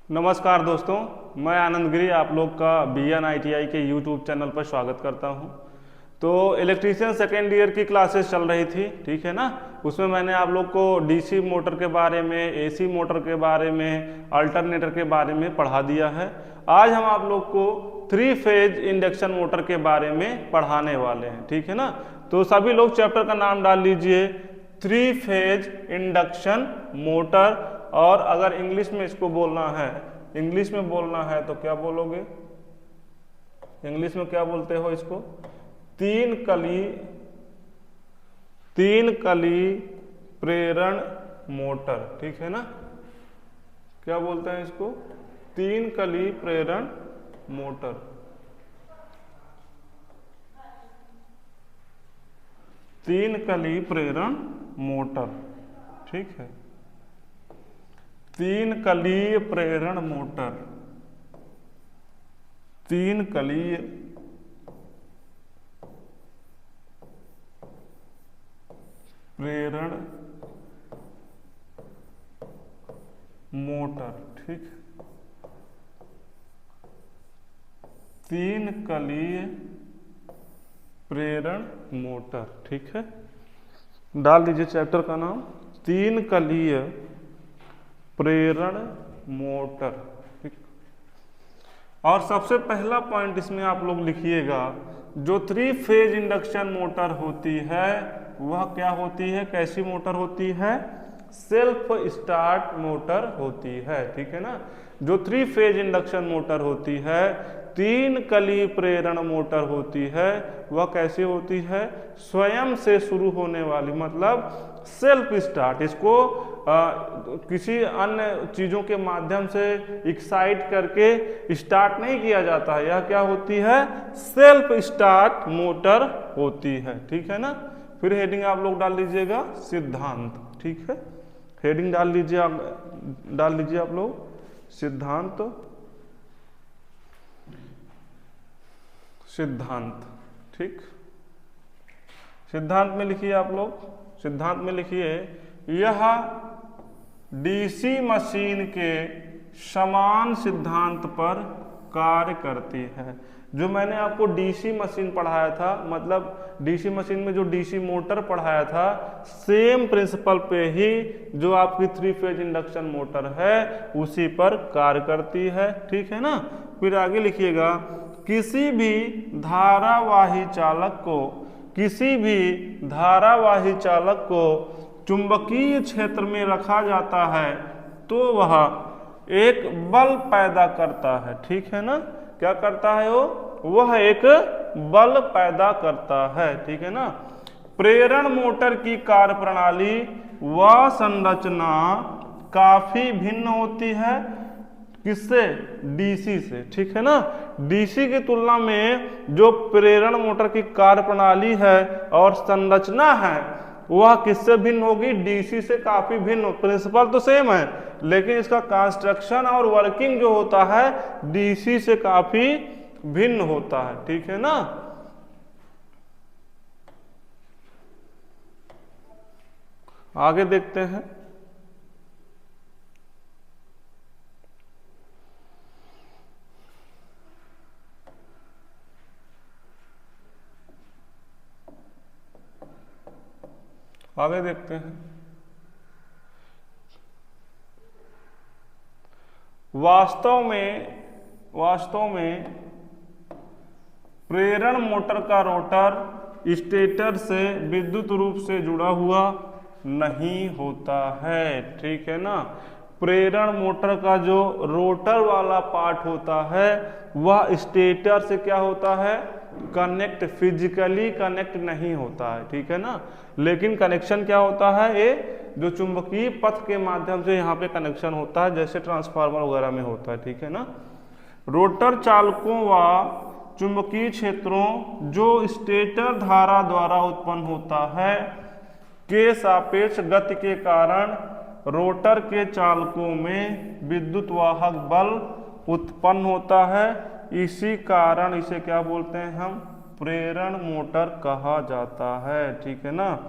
नमस्कार दोस्तों, मैं आनंद गिरी आप लोग का BN ITI के YouTube चैनल पर स्वागत करता हूं। तो इलेक्ट्रीशियन सेकेंड ईयर की क्लासेस चल रही थी, ठीक है ना। उसमें मैंने आप लोग को DC मोटर के बारे में, AC मोटर के बारे में, अल्टरनेटर के बारे में पढ़ा दिया है। आज हम आप लोग को 3 फेज इंडक्शन मोटर के बारे में पढ़ाने वाले हैं, ठीक है ना। तो सभी लोग चैप्टर का नाम डाल लीजिए 3 फेज इंडक्शन मोटर। और अगर इंग्लिश में इसको बोलना है, इंग्लिश में बोलना है तो क्या बोलोगे? इंग्लिश में क्या बोलते हो इसको? तीन कली प्रेरण मोटर, ठीक है ना। क्या बोलते हैं इसको? 3 कली प्रेरण मोटर। तीन कली प्रेरण मोटर, ठीक है। 3 कलीय प्रेरण मोटर, 3 कलीय प्रेरण मोटर, ठीक। 3 कलीय प्रेरण मोटर, ठीक है। डाल दीजिए चैप्टर का नाम 3 कलीय प्रेरण मोटर, ठीक। और सबसे पहला पॉइंट इसमें आप लोग लिखिएगा, जो 3 फेज इंडक्शन मोटर होती है वह क्या होती है, कैसी मोटर होती है? सेल्फ स्टार्ट मोटर होती है, ठीक है ना। जो 3 फेज इंडक्शन मोटर होती है, 3 कली प्रेरण मोटर होती है, वह कैसी होती है? स्वयं से शुरू होने वाली, मतलब सेल्फ स्टार्ट। इसको किसी अन्य चीजों के माध्यम से एक्साइट करके स्टार्ट नहीं किया जाता है। यह क्या होती है? सेल्फ स्टार्ट मोटर होती है, ठीक है ना। फिर हेडिंग आप लोग डाल लीजिएगा सिद्धांत, ठीक है। हेडिंग डाल लीजिए आप लोग सिद्धांत। ठीक। सिद्धांत में लिखिए आप लोग, सिद्धांत में लिखिए, यह DC मशीन के समान सिद्धांत पर कार्य करती है। जो मैंने आपको DC मशीन पढ़ाया था, मतलब DC मशीन में जो DC मोटर पढ़ाया था, सेम प्रिंसिपल पे ही जो आपकी 3 फेज इंडक्शन मोटर है उसी पर कार्य करती है, ठीक है ना। फिर आगे लिखिएगा, किसी भी धारावाही चालक को चुंबकीय क्षेत्र में रखा जाता है तो वह एक बल पैदा करता है, ठीक है ना। क्या करता है वह एक बल पैदा करता है, ठीक है ना। प्रेरण मोटर की कार्य प्रणाली व संरचना काफी भिन्न होती है, किससे? DC से, ठीक है ना। DC की तुलना में जो प्रेरण मोटर की कार्य प्रणाली है और संरचना है वह किससे भिन्न होगी? DC से काफी भिन्न। प्रिंसिपल तो सेम है, लेकिन इसका कंस्ट्रक्शन और वर्किंग जो होता है DC से काफी भिन्न होता है, ठीक है ना। आगे देखते हैं। आगे देखते हैं। वास्तव में प्रेरण मोटर का रोटर स्टेटर से विद्युत रूप से जुड़ा हुआ नहीं होता है, ठीक है ना। प्रेरण मोटर का जो रोटर वाला पार्ट होता है वह स्टेटर से क्या होता है? फिजिकली कनेक्ट नहीं होता है, ठीक है ना। लेकिन कनेक्शन क्या होता है? ये जो चुंबकीय पथ के माध्यम से यहाँ पे कनेक्शन होता है, जैसे ट्रांसफार्मर वगैरह में होता है, ठीक है ना। रोटर चालकों व चुंबकीय क्षेत्रों जो स्टेटर धारा द्वारा उत्पन्न होता है के सापेक्ष गति के कारण रोटर के चालकों में विद्युत वाहक बल उत्पन्न होता है। इसी कारण इसे क्या बोलते हैं हम? प्रेरण मोटर कहा जाता है, ठीक है ना।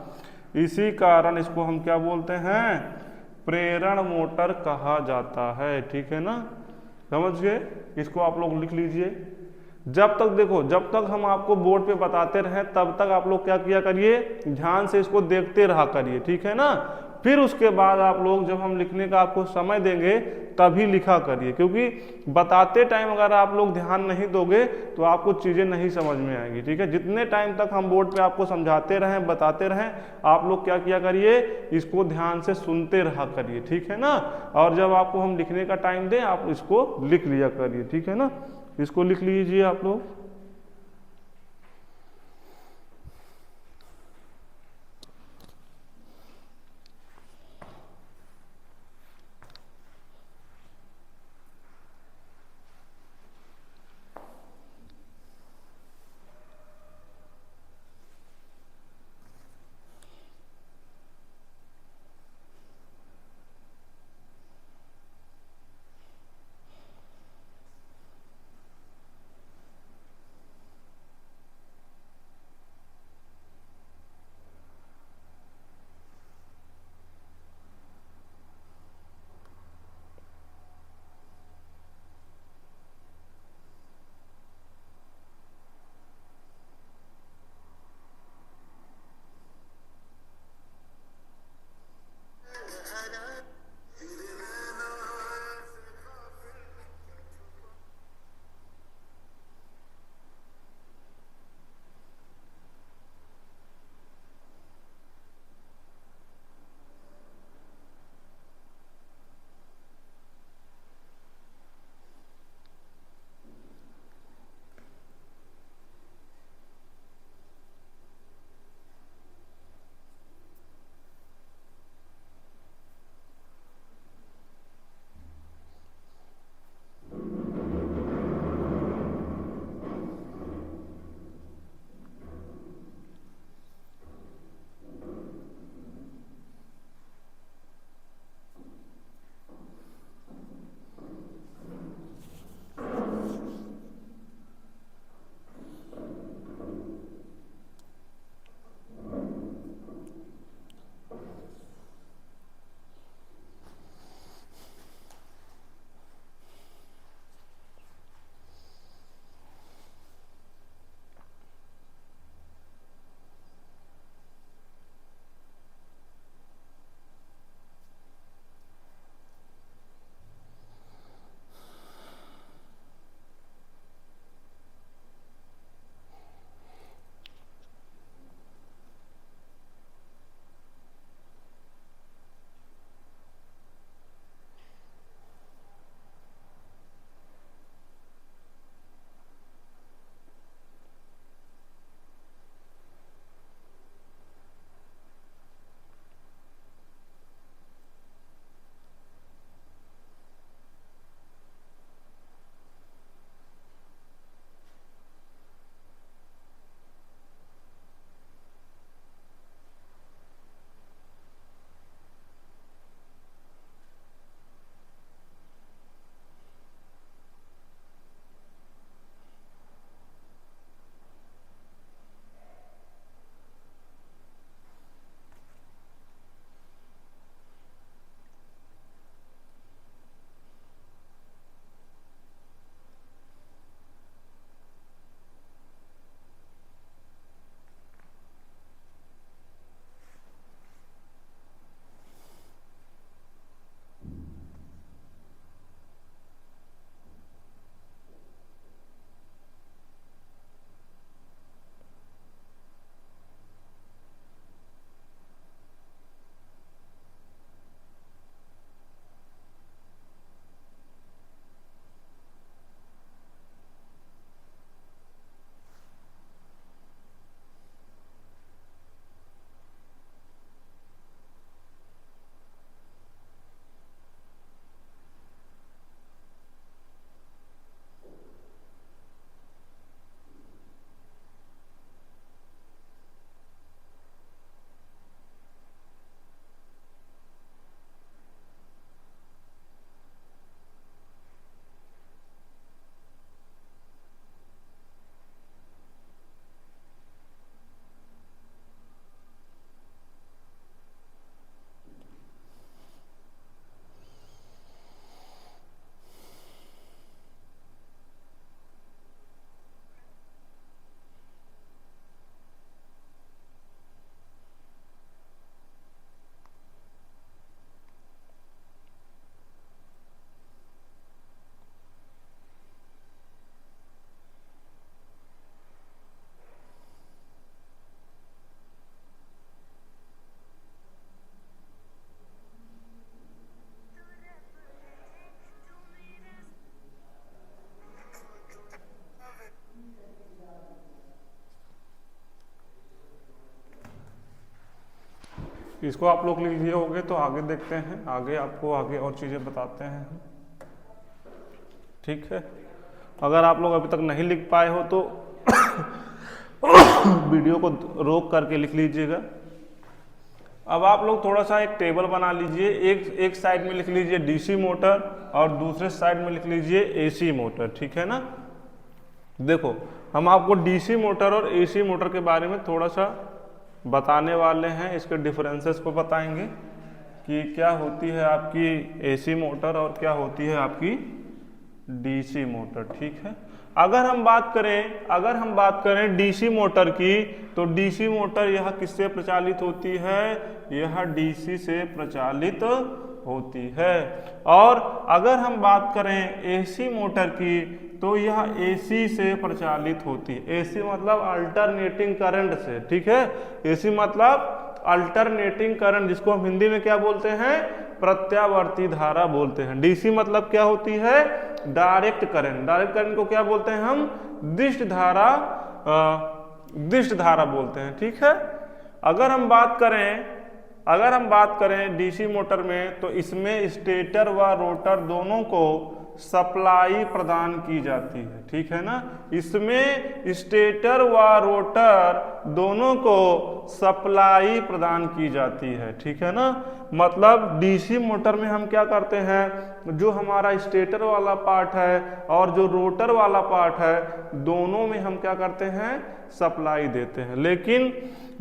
इसी कारण इसको हम क्या बोलते हैं? प्रेरण मोटर कहा जाता है, ठीक है ना। समझ गए? इसको आप लोग लिख लीजिए। जब तक देखो, जब तक हम आपको बोर्ड पे बताते रहें तब तक आप लोग क्या किया करिए, ध्यान से इसको देखते रहा करिए, ठीक है ना। फिर उसके बाद आप लोग जब हम लिखने का आपको समय देंगे तभी लिखा करिए, क्योंकि बताते टाइम अगर आप लोग ध्यान नहीं दोगे तो आपको चीज़ें नहीं समझ में आएंगी, ठीक है। जितने टाइम तक हम बोर्ड पे आपको समझाते रहें, बताते रहें, आप लोग क्या किया करिए, इसको ध्यान से सुनते रहा करिए, ठीक है ना। और जब आपको हम लिखने का टाइम दें आप इसको लिख लिया करिए, ठीक है ना। इसको लिख लीजिए आप लोग। इसको आप लोग लिख लिए होंगे तो आगे देखते हैं, आगे आपको आगे और चीज़ें बताते हैं। ठीक है, अगर आप लोग अभी तक नहीं लिख पाए हो तो वीडियो को रोक करके लिख लीजिएगा। अब आप लोग थोड़ा सा एक टेबल बना लीजिए, एक साइड में लिख लीजिए डीसी मोटर और दूसरे साइड में लिख लीजिए एसी मोटर। ठीक है ना। देखो, हम आपको डीसी मोटर और एसी मोटर के बारे में थोड़ा सा बताने वाले हैं, इसके डिफरेंसेस को बताएंगे कि क्या होती है आपकी एसी मोटर और क्या होती है आपकी डीसी मोटर। ठीक है, अगर हम बात करें डीसी मोटर की, तो डीसी मोटर यह किससे प्रचालित होती है? यह डीसी से प्रचालित होती है। और अगर हम बात करें एसी मोटर की, तो यह एसी से प्रचालित होती है। एसी मतलब अल्टरनेटिंग करंट से। ठीक है, एसी मतलब अल्टरनेटिंग करंट, जिसको हम हिंदी में क्या बोलते हैं? प्रत्यावर्ती धारा बोलते हैं। डीसी मतलब क्या होती है? Direct current. डायरेक्ट करंट को क्या बोलते हैं हम? दिष्ट धारा बोलते हैं। ठीक है, अगर हम बात करें डीसी मोटर में, तो इसमें स्टेटर व रोटर दोनों को सप्लाई प्रदान की जाती है। ठीक है ना, इसमें स्टेटर व रोटर दोनों को सप्लाई प्रदान की जाती है। ठीक है ना, मतलब डीसी मोटर में हम क्या करते हैं? जो हमारा स्टेटर वाला पार्ट है और जो रोटर वाला पार्ट है, दोनों में हम क्या करते हैं? सप्लाई देते हैं। लेकिन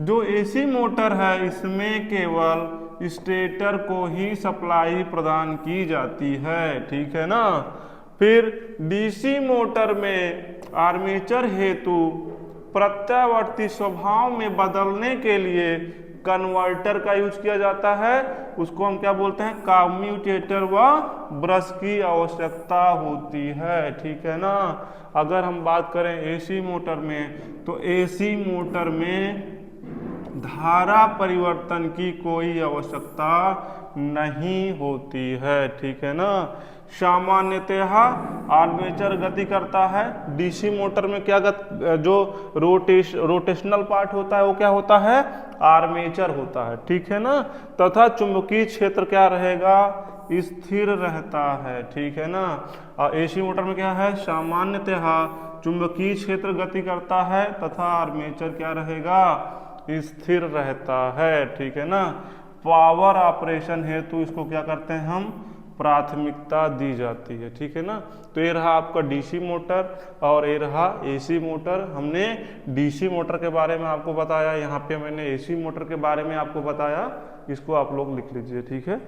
जो एसी मोटर है, इसमें केवल स्टेटर को ही सप्लाई प्रदान की जाती है। ठीक है ना। फिर डीसी मोटर में आर्मेचर हेतु प्रत्यावर्ती स्वभाव में बदलने के लिए कन्वर्टर का यूज किया जाता है। उसको हम क्या बोलते हैं? कम्यूटेटर व ब्रश की आवश्यकता होती है। ठीक है ना। अगर हम बात करें एसी मोटर में, तो एसी मोटर में धारा परिवर्तन की कोई आवश्यकता नहीं होती है। ठीक है ना। सामान्यतः आर्मेचर गति करता है। डीसी मोटर में क्या जो रोटेशनल पार्ट होता है, वो क्या होता है? आर्मेचर होता है। ठीक है ना। तथा चुंबकीय क्षेत्र क्या रहेगा? स्थिर रहता है। ठीक है ना। और एसी मोटर में क्या है? सामान्यतः चुंबकीय क्षेत्र गति करता है तथा आर्मेचर क्या रहेगा? स्थिर रहता है। ठीक है ना। पावर ऑपरेशन हेतु इसको क्या करते हैं हम? प्राथमिकता दी जाती है। ठीक है ना। तो ये रहा आपका डीसी मोटर और ये रहा एसी मोटर। हमने डीसी मोटर के बारे में आपको बताया, यहाँ पे मैंने एसी मोटर के बारे में आपको बताया। इसको आप लोग लिख लीजिए। ठीक है।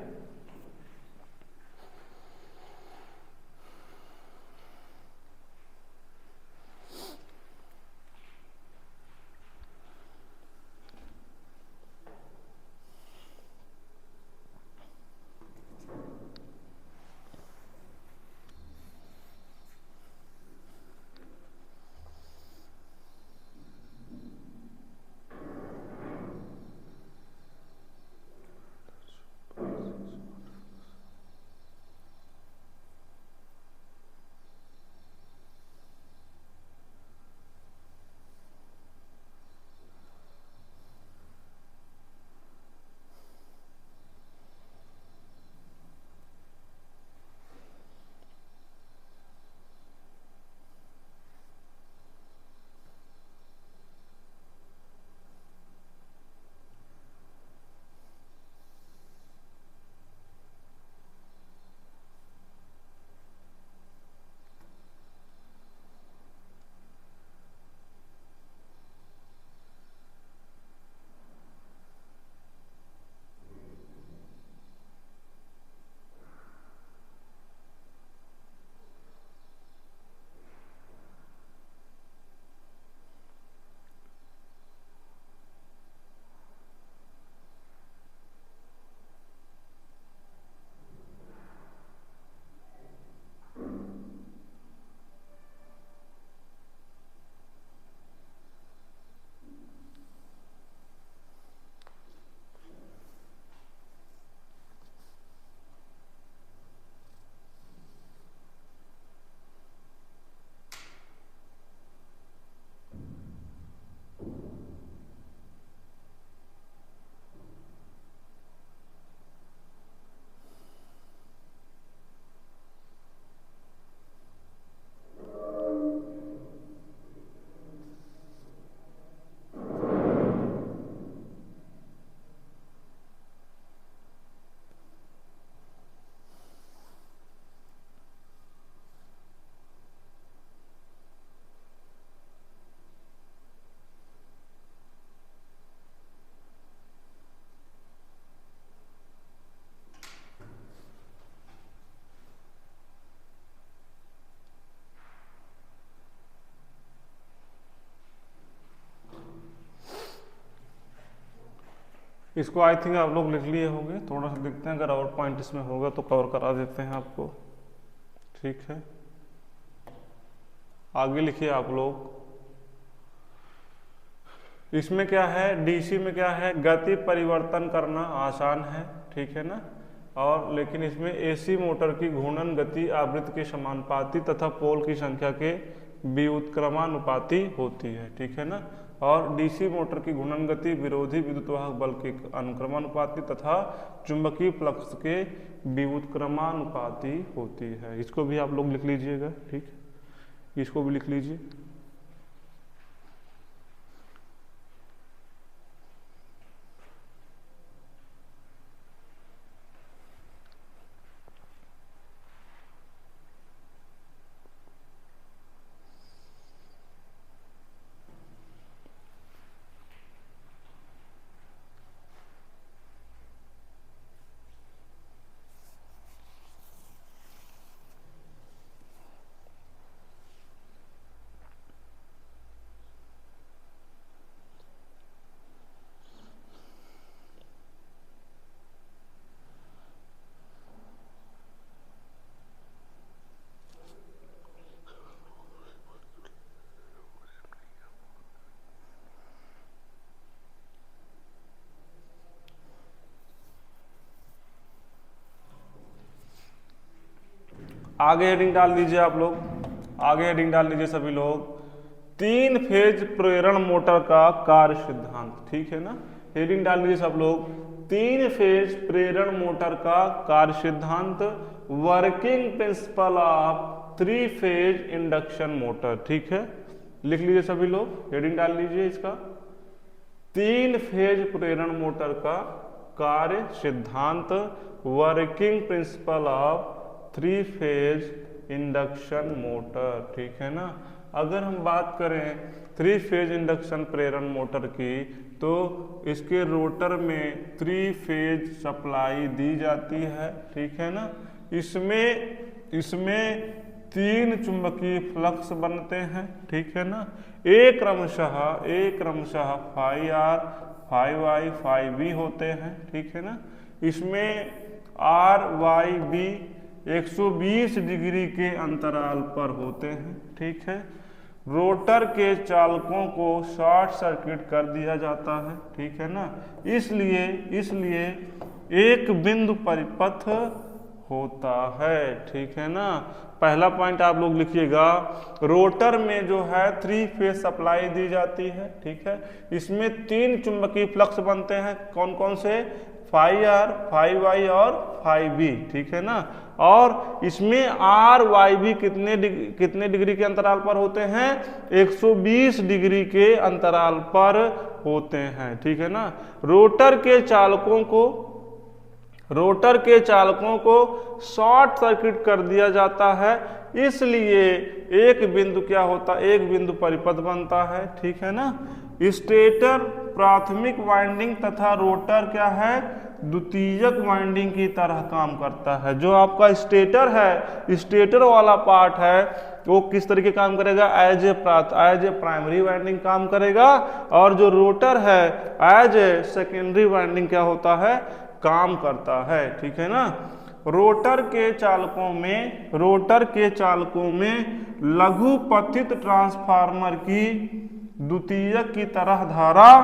इसको आई थिंक आप लोग लिख लिए होंगे, थोड़ा सा देखते हैं, अगर और पॉइंट इसमें होगा तो कवर करा देते हैं आपको। ठीक है, आगे लिखिए आप लोग। इसमें क्या है, डीसी में क्या है, गति परिवर्तन करना आसान है, ठीक है ना, और लेकिन इसमें एसी मोटर की घूर्णन गति आवृत्ति के समानुपाती तथा पोल की संख्या के व्युत्क्रमानुपाती होती है, ठीक है ना। और डीसी मोटर की घूर्णन गति विरोधी विद्युत वाहक बल के अनुक्रमानुपाती तथा चुंबकीय फ्लक्स के व्युत्क्रमानुपाती होती है। इसको भी आप लोग लिख लीजिएगा, ठीक, इसको भी लिख लीजिए। आगे हेडिंग डाल दीजिए आप लोग, आगे हेडिंग डाल दीजिए सभी लोग, 3 फेज प्रेरण मोटर का कार्य सिद्धांत, ठीक है ना। हेडिंग डाल दीजिए सब लोग, 3 फेज प्रेरण मोटर का कार्य सिद्धांत, working principle of 3 phase induction motor, ठीक है, लिख लीजिए सभी लोग, हेडिंग डाल लीजिए इसका, 3 फेज प्रेरण मोटर का कार्य सिद्धांत, working principle of 3 phase induction motor, ठीक है ना। अगर हम बात करें 3 फेज इंडक्शन प्रेरण मोटर की, तो इसके रोटर में 3 फेज सप्लाई दी जाती है, ठीक है ना। इसमें 3 चुंबकीय फ्लक्स बनते हैं, ठीक है ना। एक क्रमशः phi R, phi Y, phi B होते हैं, ठीक है ना। इसमें आर वाई बी 120 डिग्री के अंतराल पर होते हैं, ठीक है। रोटर के चालकों को शॉर्ट सर्किट कर दिया जाता है, ठीक है ना। इसलिए एक बिंदु परिपथ होता है, ठीक है ना। पहला पॉइंट आप लोग लिखिएगा, रोटर में जो है 3 फेज सप्लाई दी जाती है, ठीक है। इसमें 3 चुंबकीय फ्लक्स बनते हैं, कौन कौन से, फाई आर, फाई वाई और फाई बी, ठीक है ना। और इसमें आर वाई बी कितने डिग्री के अंतराल पर होते हैं, 120 डिग्री के अंतराल पर होते हैं, ठीक है ना। रोटर के चालकों को शॉर्ट सर्किट कर दिया जाता है, इसलिए एक बिंदु क्या होता है, एक बिंदु परिपथ बनता है, ठीक है ना। स्टेटर प्राथमिक वाइंडिंग तथा रोटर क्या है, द्वितीयक वाइंडिंग की तरह काम करता है। जो आपका स्टेटर है, स्टेटर वाला पार्ट है, वो किस तरीके काम करेगा, एज ए प्राइमरी वाइंडिंग काम करेगा, और जो रोटर है एज ए सेकेंडरी वाइंडिंग क्या होता है, काम करता है, ठीक है ना। रोटर के चालकों में लघु पतित ट्रांसफार्मर की द्वितीयक की तरह धारा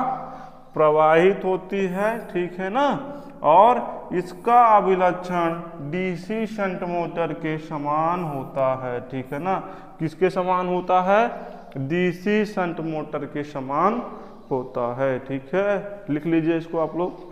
प्रवाहित होती है, ठीक है ना। और इसका अभिलक्षण डीसी शंट मोटर के समान होता है, ठीक है ना। किसके समान होता है, डीसी शंट मोटर के समान होता है, ठीक है। लिख लीजिए इसको आप लोग।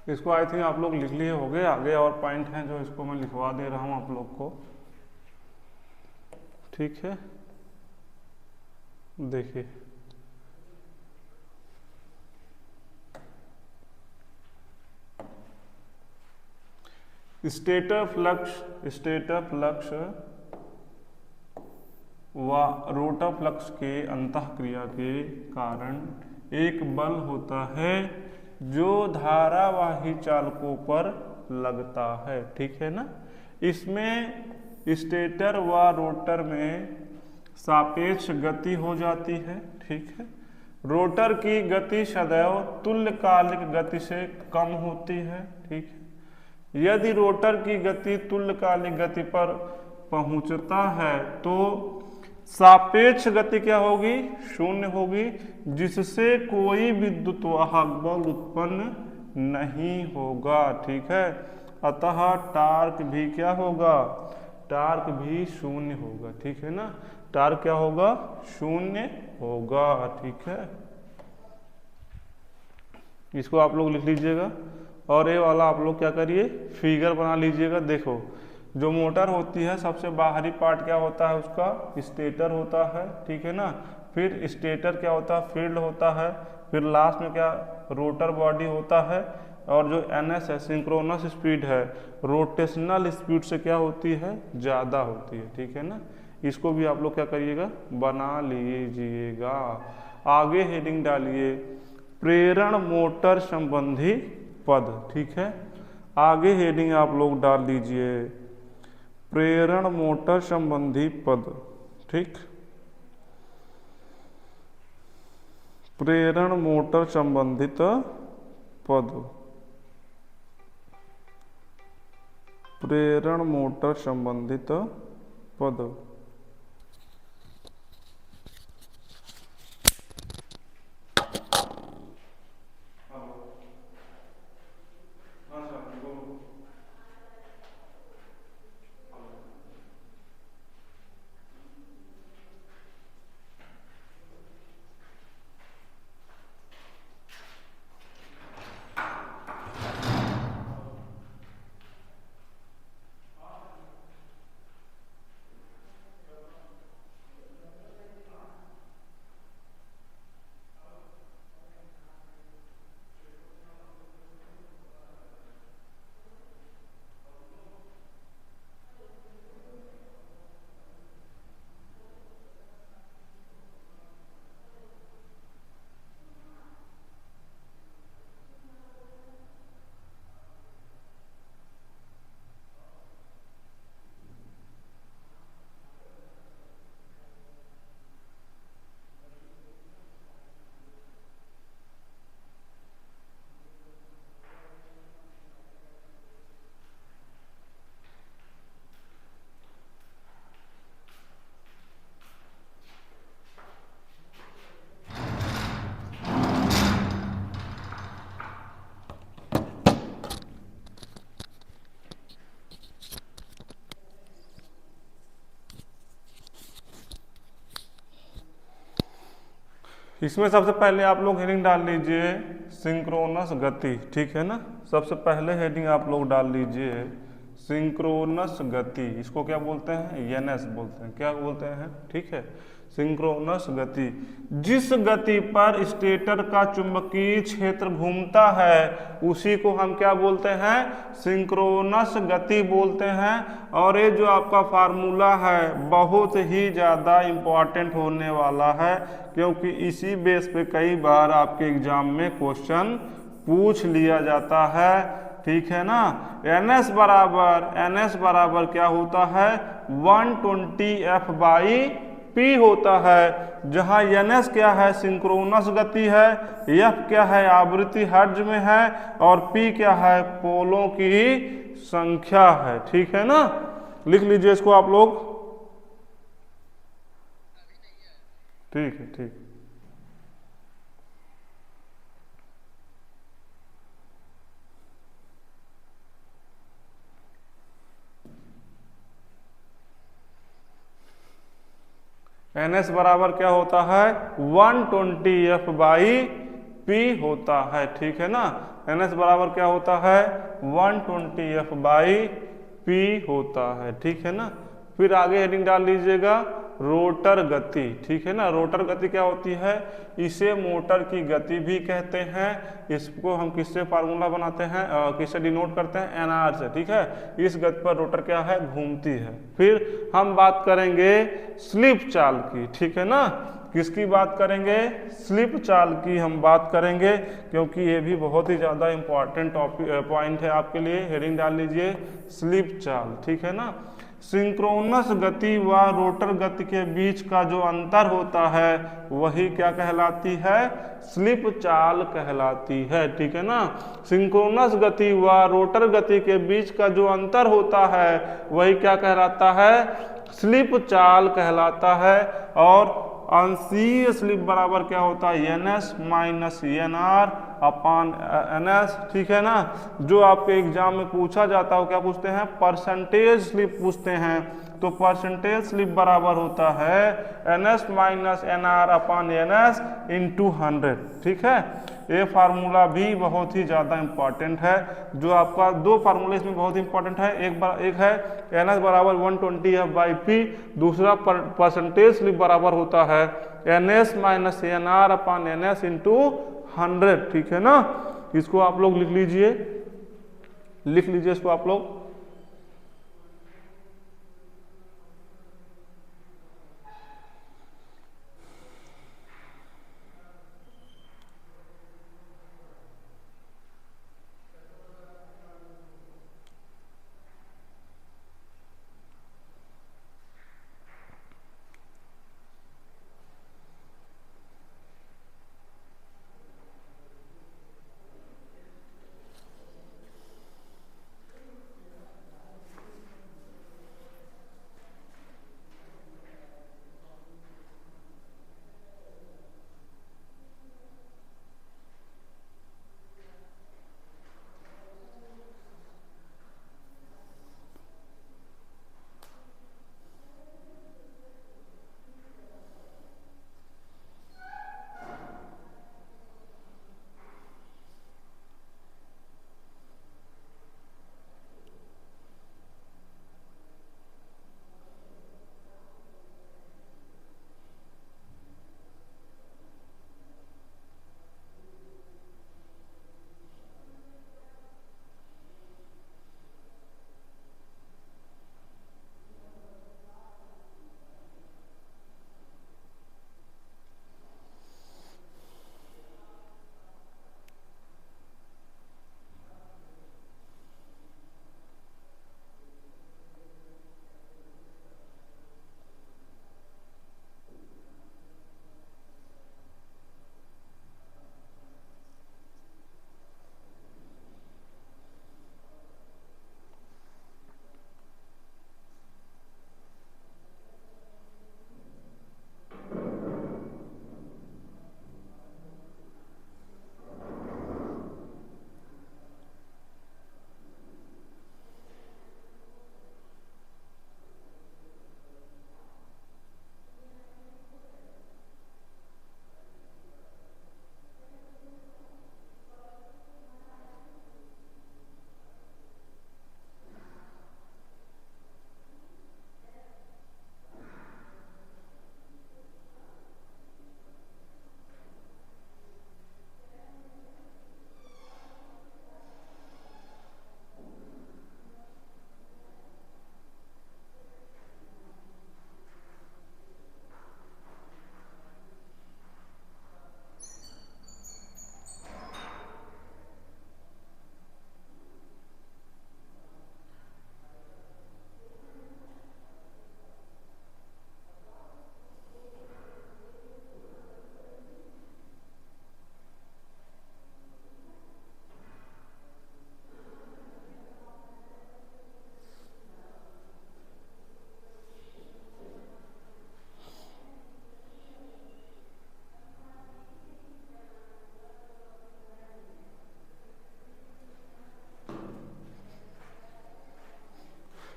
इसको आई थिंक आप लोग लिख लिए होंगे, आगे और पॉइंट हैं जो इसको मैं लिखवा दे रहा हूं आप लोग को। ठीक है, देखिए स्टेटर फ्लक्स व रोटर फ्लक्स के अंतःक्रिया के कारण एक बल होता है जो धारावाही चालकों पर लगता है। ठीक है ना। इसमें स्टेटर व रोटर में सापेक्ष गति हो जाती है। ठीक है। रोटर की गति सदैव तुल्यकालिक गति से कम होती है। ठीक है। यदि रोटर की गति तुल्यकालिक गति पर पहुंचता है तो सापेक्ष गति क्या होगी? शून्य होगी, जिससे कोई विद्युत वाहक बल उत्पन्न नहीं होगा। ठीक है। अतः टार्क भी क्या होगा? टार्क भी शून्य होगा। ठीक है ना। टार्क क्या होगा? शून्य होगा। ठीक है, इसको आप लोग लिख लीजिएगा। और ये वाला आप लोग क्या करिए, फिगर बना लीजिएगा। देखो, जो मोटर होती है सबसे बाहरी पार्ट क्या होता है उसका? स्टेटर होता है। ठीक है ना। फिर स्टेटर क्या होता है? फील्ड होता है। फिर लास्ट में क्या? रोटर बॉडी होता है। और जो NS है, सिंक्रोनस स्पीड है, रोटेशनल स्पीड से क्या होती है? ज़्यादा होती है। ठीक है ना। इसको भी आप लोग क्या करिएगा? बना लीजिएगा। आगे हेडिंग डालिए प्रेरण मोटर संबंधी पद। ठीक है। आगे हेडिंग आप लोग डाल लीजिए प्रेरण मोटर संबंधी पद। ठीक, प्रेरण मोटर संबंधित पद, प्रेरण मोटर संबंधित पद। इसमें सबसे पहले आप लोग हेडिंग डाल लीजिए सिंक्रोनस गति। ठीक है ना। सबसे पहले हेडिंग आप लोग डाल लीजिए सिंक्रोनस गति। इसको क्या बोलते हैं? NS बोलते हैं। क्या बोलते हैं? ठीक है, सिंक्रोनस गति। जिस गति पर स्टेटर का चुंबकीय क्षेत्र घूमता है उसी को हम क्या बोलते हैं? सिंक्रोनस गति बोलते हैं। और ये जो आपका फार्मूला है बहुत ही ज़्यादा इम्पोर्टेंट होने वाला है, क्योंकि इसी बेस पे कई बार आपके एग्जाम में क्वेश्चन पूछ लिया जाता है। ठीक है ना। NS बराबर क्या होता है? 120F/P होता है, जहां NS क्या है? सिंक्रोनस गति है, F क्या है? आवृत्ति हर्ट्ज में है, और P क्या है? पोलों की संख्या है। ठीक है ना। लिख लीजिए इसको आप लोग। ठीक है, ठीक। NS बराबर क्या होता है? 120F/P P होता है, ठीक है ना। NS बराबर क्या होता है 120F बाई P होता है, ठीक है ना। फिर आगे हेडिंग डाल लीजिएगा रोटर गति, ठीक है ना। रोटर गति क्या होती है, इसे मोटर की गति भी कहते हैं। इसको हम किससे फार्मूला बनाते हैं, किससे डिनोट करते हैं, NR से, ठीक है। इस गति पर रोटर क्या है, घूमती है। फिर हम बात करेंगे स्लिप चाल की, ठीक है ना। किसकी बात करेंगे, स्लिप चाल की हम बात करेंगे, क्योंकि ये भी बहुत ही ज़्यादा इंपॉर्टेंट पॉइंट है आपके लिए। हेडिंग डाल लीजिए स्लिप चाल, ठीक है ना। सिंक्रोनस गति व रोटर गति के बीच का जो अंतर होता है वही क्या कहलाती है, स्लिप चाल कहलाती है, ठीक है ना। सिंक्रोनस गति व रोटर गति के बीच का जो अंतर होता है वही क्या कहलाता है, स्लिप चाल कहलाता है। और अंशीय स्लिप बराबर क्या होता है, NS माइनस NR अपान NS, ठीक है ना। जो आपके एग्जाम में पूछा जाता है क्या पूछते हैं, परसेंटेज स्लिप पूछते हैं। तो परसेंटेज स्लिप बराबर होता है NS माइनस NR अपान NS इंटू 100, ठीक है। ये फार्मूला भी बहुत ही ज़्यादा इंपॉर्टेंट है। जो आपका दो फार्मूले इसमें बहुत इंपॉर्टेंट है, एक है NS बराबर 120F बाई P, दूसरा परसेंटेज स्लिप बराबर होता है NS माइनस NR अपान NS इंटू 100, ठीक है ना। इसको आप लोग लिख लीजिए, लिख लीजिए इसको आप लोग।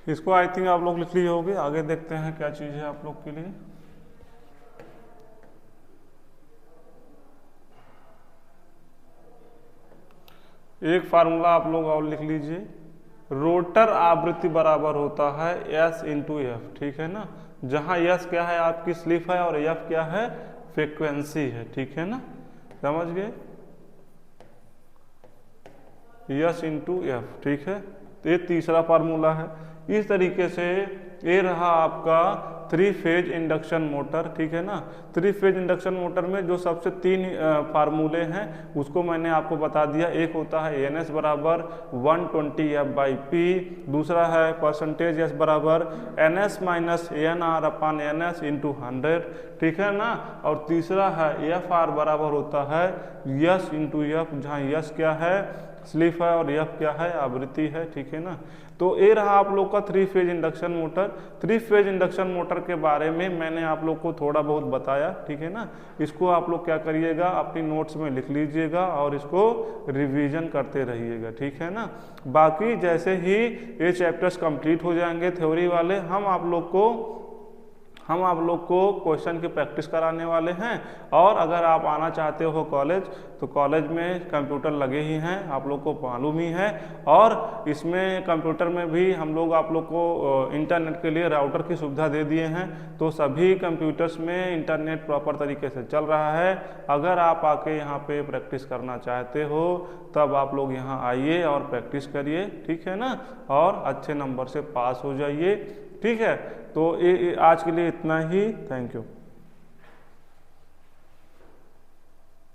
इसको आई थिंक आप लोग लिख लिए होंगे। आगे देखते हैं क्या चीज़ है आप लोग के लिए। एक फार्मूला आप लोग और लिख लीजिए, रोटर आवृत्ति बराबर होता है एस इंटू एफ, ठीक है ना, जहां एस क्या है आपकी स्लिप है और एफ क्या है फ्रीक्वेंसी है, ठीक है ना, समझ गए, एस इंटू एफ, ठीक है। तो ये तीसरा फार्मूला है। इस तरीके से ये रहा आपका 3 फेज इंडक्शन मोटर, ठीक है ना। 3 फेज इंडक्शन मोटर में जो सबसे 3 फार्मूले हैं उसको मैंने आपको बता दिया। एक होता है एन एस बराबर 120F/P, दूसरा है परसेंटेज एस बराबर N S minus N R अपन एन एस इंटू 100, ठीक है ना, और तीसरा है एफ आर बराबर होता है यस इंटू एफ, जहाँ यस क्या है स्लिप है और एफ क्या है आवृत्ति है, ठीक है ना। तो ये रहा आप लोग का 3 phase induction motor. 3 phase induction motor के बारे में मैंने आप लोग को थोड़ा बहुत बताया, ठीक है ना। इसको आप लोग क्या करिएगा अपनी नोट्स में लिख लीजिएगा और इसको रिवीजन करते रहिएगा, ठीक है ना। बाकी जैसे ही ये चैप्टर्स कंप्लीट हो जाएंगे थ्योरी वाले, हम आप लोग को क्वेश्चन की प्रैक्टिस कराने वाले हैं। और अगर आप आना चाहते हो कॉलेज, तो कॉलेज में कंप्यूटर लगे ही हैं, आप लोग को मालूम ही है। और इसमें कंप्यूटर में भी हम लोग आप लोग को इंटरनेट के लिए राउटर की सुविधा दे दिए हैं, तो सभी कंप्यूटर्स में इंटरनेट प्रॉपर तरीके से चल रहा है। अगर आप आके यहाँ पे प्रैक्टिस करना चाहते हो तब आप लोग यहाँ आइए और प्रैक्टिस करिए, ठीक है ना, और अच्छे नंबर से पास हो जाइए, ठीक है। तो आज के लिए इतना ही, थैंक यू।